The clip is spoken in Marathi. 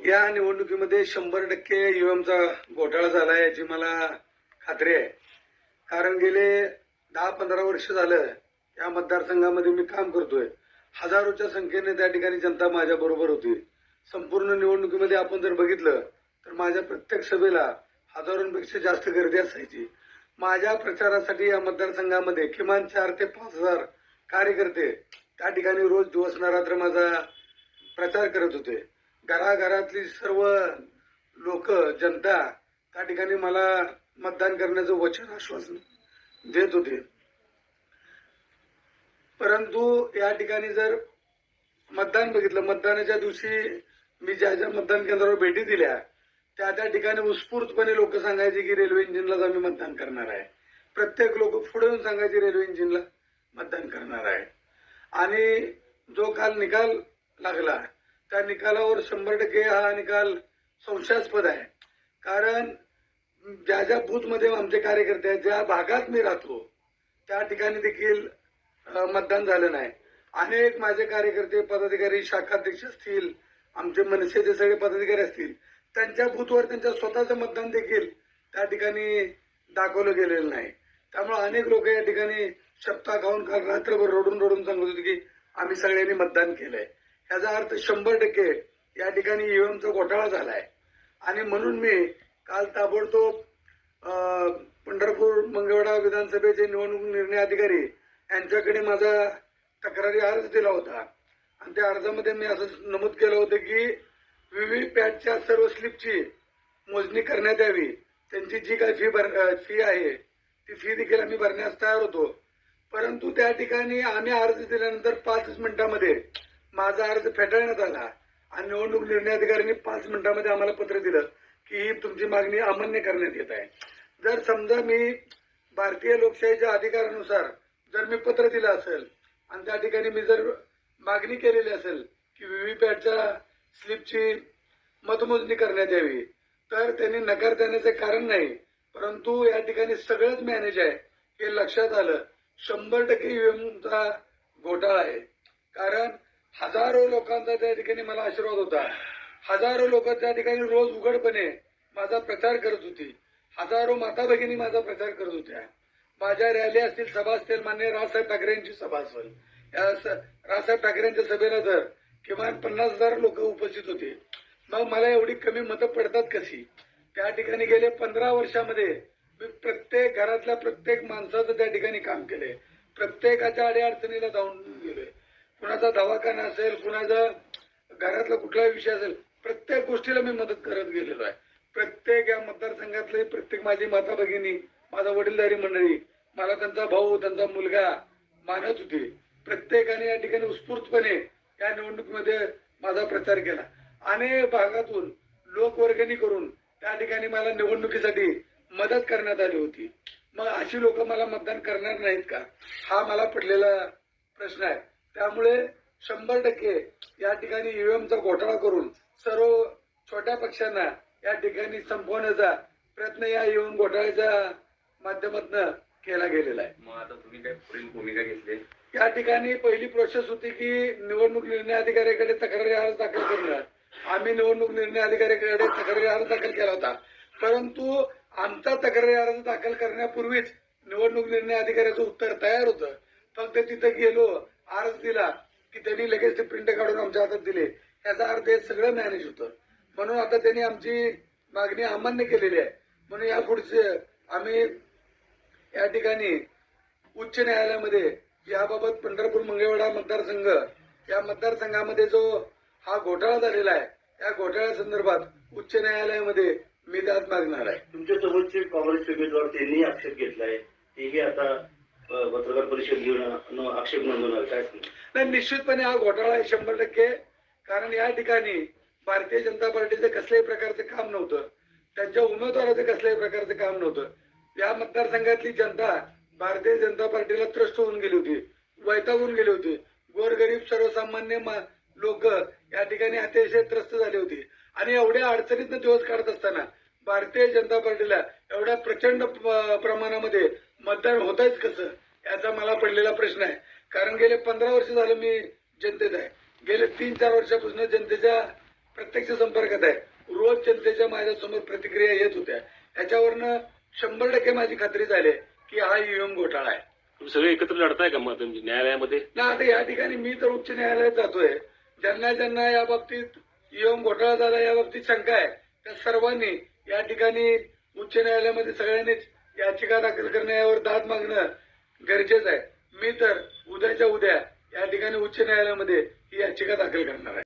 या निवडणुकीमध्ये 100% ईव्हीएमचा घोटाळा झाला याची मला खात्री आहे. कारण गेले 10-15 वर्ष झालं या मतदारसंघामध्ये मी काम करतोय. हजारोच्या संख्येने त्या ठिकाणी जनता माझ्या बरोबर होती. संपूर्ण निवडणुकीमध्ये आपण जर बघितलं तर माझ्या प्रत्येक सभेला हजारोंपेक्षा जास्त गर्दी असायची. माझ्या प्रचारासाठी या मतदारसंघामध्ये किमान 4 ते 5 हजार कार्यकर्ते त्या ठिकाणी रोज दिवस रात्र माझा प्रचार करत होते. घराघरातली सर्व लोक जनता त्या ठिकाणी मला मतदान करण्याचं वचन आश्वासन देत होते. परंतु या ठिकाणी जर मतदान बघितलं, मतदानाच्या दिवशी मी ज्या ज्या मतदान केंद्रावर भेटी दिल्या त्या ठिकाणी उत्स्फूर्तपणे लोक सांगायचे की रेल्वे इंजिनलाच आम्ही मतदान करणार आहे. प्रत्येक लोक पुढे येऊन सांगायचे रेल्वे इंजिनला मतदान करणार आहे. आणि जो काल निकाल लागला त्या निकालावर 100% हा निकाल संशयास्पद आहे. कारण ज्या ज्या बूथमध्ये आमचे कार्यकर्ते आहेत, ज्या भागात मी राहतो त्या ठिकाणी देखील मतदान झालं नाही. अनेक माझे कार्यकर्ते पदाधिकारी शाखाध्यक्ष असतील, आमचे मनसेचे सगळे पदाधिकारी असतील, त्यांच्या बूथवर त्यांच्या स्वतःचं मतदान देखील त्या ठिकाणी दाखवलं गेलेलं नाही. त्यामुळे अनेक लोक या ठिकाणी शपथा खाऊन काल रात्रभर रडून रडून सांगत होते की आम्ही सगळ्यांनी मतदान केलंय. याचा अर्थ 100% या ठिकाणी ईव्हीएमचा घोटाळा झालाय. आणि म्हणून मी काल ताबडतोब पंढरपूर मंगळवेढा विधानसभेचे निवडणूक निर्णय अधिकारी यांच्याकडे माझा तक्रारी अर्ज दिला होता. आणि त्या अर्जामध्ये मी असं नमूद केलं होतं की व्हीव्हीपॅटच्या सर्व स्लिपची मोजणी करण्यात यावी. त्यांची जी काही फी आहे ती फी देखील आम्ही भरण्यास तयार होतो. परंतु त्या ठिकाणी आम्ही अर्ज दिल्यानंतर 5 मिनिटांमध्ये माझा अर्ज फेटाळण्यात आला आणि निवडणूक निर्णय अधिकाऱ्यांनी 5 मिनिटांमध्ये आम्हाला पत्र दिलं की ही तुमची मागणी अमान्य करण्यात येत आहे. जर समजा मी भारतीय लोकशाहीच्या अधिकारानुसार जर मी पत्र दिलं असेल आणि त्या ठिकाणी मी जर मागणी केलेली असेल की व्हीव्हीपॅटच्या स्लिपची मतमोजणी करण्यात यावी तर त्यांनी नकार देण्याचे कारण नाही. परंतु या ठिकाणी सगळंच मॅनेज आहे हे लक्षात आलं. 100% ईव्हीएमचा घोटाळा आहे. कारण हजारो लोकांचा त्या ठिकाणी मला आशीर्वाद होता. हजारो लोक त्या ठिकाणी रोज उघडपणे माझा प्रचार करत होती. हजारो माता भगिनी माझा प्रचार करत होत्या. माझ्या रॅली असतील, सभा असतील, माननीय राजसाहेब ठाकरेंची सभा असेल, या राजसाहेब ठाकरेंच्या सभेला तर किमान 50,000 लोक उपस्थित होते. मग मला एवढी कमी मतं पडतात कशी? त्या ठिकाणी गेले 15 वर्षामध्ये मी प्रत्येक घरातल्या प्रत्येक माणसाचं त्या ठिकाणी काम केलंय. प्रत्येकाच्या अडीअडचणीला जाऊन गेलोय. कुणाचा दवाखाना असेल, कुणाचा घरातला कुठलाही विषय असेल, प्रत्येक गोष्टीला मी मदत करत गेलेलो आहे. प्रत्येक या मतदारसंघातले प्रत्येक माझी माता भगिनी, माझा वडीलधारी मंडळी, मला त्यांचा भाऊ, त्यांचा मुलगा मानत होते. प्रत्येकाने या ठिकाणी उत्स्फूर्तपणे या निवडणुकीमध्ये माझा प्रचार केला. अनेक भागातून लोकवर्गणी करून त्या ठिकाणी मला निवडणुकीसाठी मदत करण्यात आली होती. मग अशी लोक मला मतदान करणार नाहीत का? हा मला पडलेला प्रश्न आहे. त्यामुळे 100% या ठिकाणी ईव्हीएमचा घोटाळा करून सर्व छोट्या पक्षांना या ठिकाणी संपवण्याचा प्रयत्न या ईव्हीएम घोटाळ्याच्या माध्यमातून केला गेलेला आहे. मग आता तुम्ही काय पुढील भूमिका घेतली? या ठिकाणी पहिली प्रोसेस होती की निवडणूक निर्णय अधिकाऱ्याकडे तक्रारी अर्ज दाखल करणं. आम्ही निवडणूक निर्णय अधिकाऱ्याकडे तक्रारी अर्ज दाखल केला होता. परंतु आमचा तक्रारी अर्ज दाखल करण्यापूर्वीच निवडणूक निर्णय अधिकाऱ्याचं उत्तर तयार होतं. फक्त तिथं गेलो, अर्ज दिला की त्यांनी लगेच ते प्रिंट काढून आमच्या हातात दिले. याचा अर्थ हे सगळं मॅनेज होतं. म्हणून आता त्यांनी आमची मागणी अमान्य केलेली आहे. म्हणून यापुढचे आम्ही या ठिकाणी उच्च न्यायालयामध्ये याबाबत पंढरपूर मंगळवेढा मतदारसंघ या मतदारसंघामध्ये जो हा घोटाळा झालेला आहे या घोटाळ्या संदर्भात उच्च न्यायालयामध्ये मी दाद मागणार आहे. तुमच्या सोबतचे काँग्रेस उमेदवार त्यांनी आक्षेप घेतलाय, तेही आता पत्रकार परिषद घेऊन आक्षेप नोंदवणार काय? नाही, निश्चितपणे हा घोटाळा आहे 100%. कारण या ठिकाणी भारतीय जनता पार्टीचं कसल्याही प्रकारचं काम नव्हतं, त्यांच्या उमेदवाराचं कसल्याही प्रकारचं काम नव्हतं. या मतदारसंघातली जनता भारतीय जनता पार्टीला त्रस्त होऊन गेली होती, वैतागून गेली होती. गोरगरीब सर्वसामान्य लोक या ठिकाणी अतिशय त्रस्त झाले होते. आणि एवढ्या अडचणीतनं दिवस काढत असताना भारतीय जनता पार्टीला एवढ्या प्रचंड प्रमाणामध्ये मतदान होतच कसं याचा मला पडलेला प्रश्न आहे. कारण गेले 15 वर्ष झालं मी जनतेत आहे. गेले 3-4 वर्षापासून जनतेच्या प्रत्यक्ष संपर्कात आहे. रोज जनतेच्या माझ्यासमोर प्रतिक्रिया येत होत्या. याच्यावरनं 100% माझी खात्री झाली की हा ईव्हीएम घोटाळा आहे. तुम्ही सगळे एकत्र लढताय का मग तुम्ही न्यायालयामध्ये? ना आता या ठिकाणी मी तर उच्च न्यायालयात जातोय. ज्यांना ज्यांना या बाबतीत ईव्हीएम घोटाळा झाला या बाबतीत शंका आहे त्या सर्वांनी या ठिकाणी उच्च न्यायालयामध्ये सगळ्यांनीच याचिका दाखल करण्यावर दाद मागणं गरजेचं आहे. मी तर उद्याच्या उद्या या ठिकाणी उच्च न्यायालयामध्ये ही याचिका दाखल करणार आहे.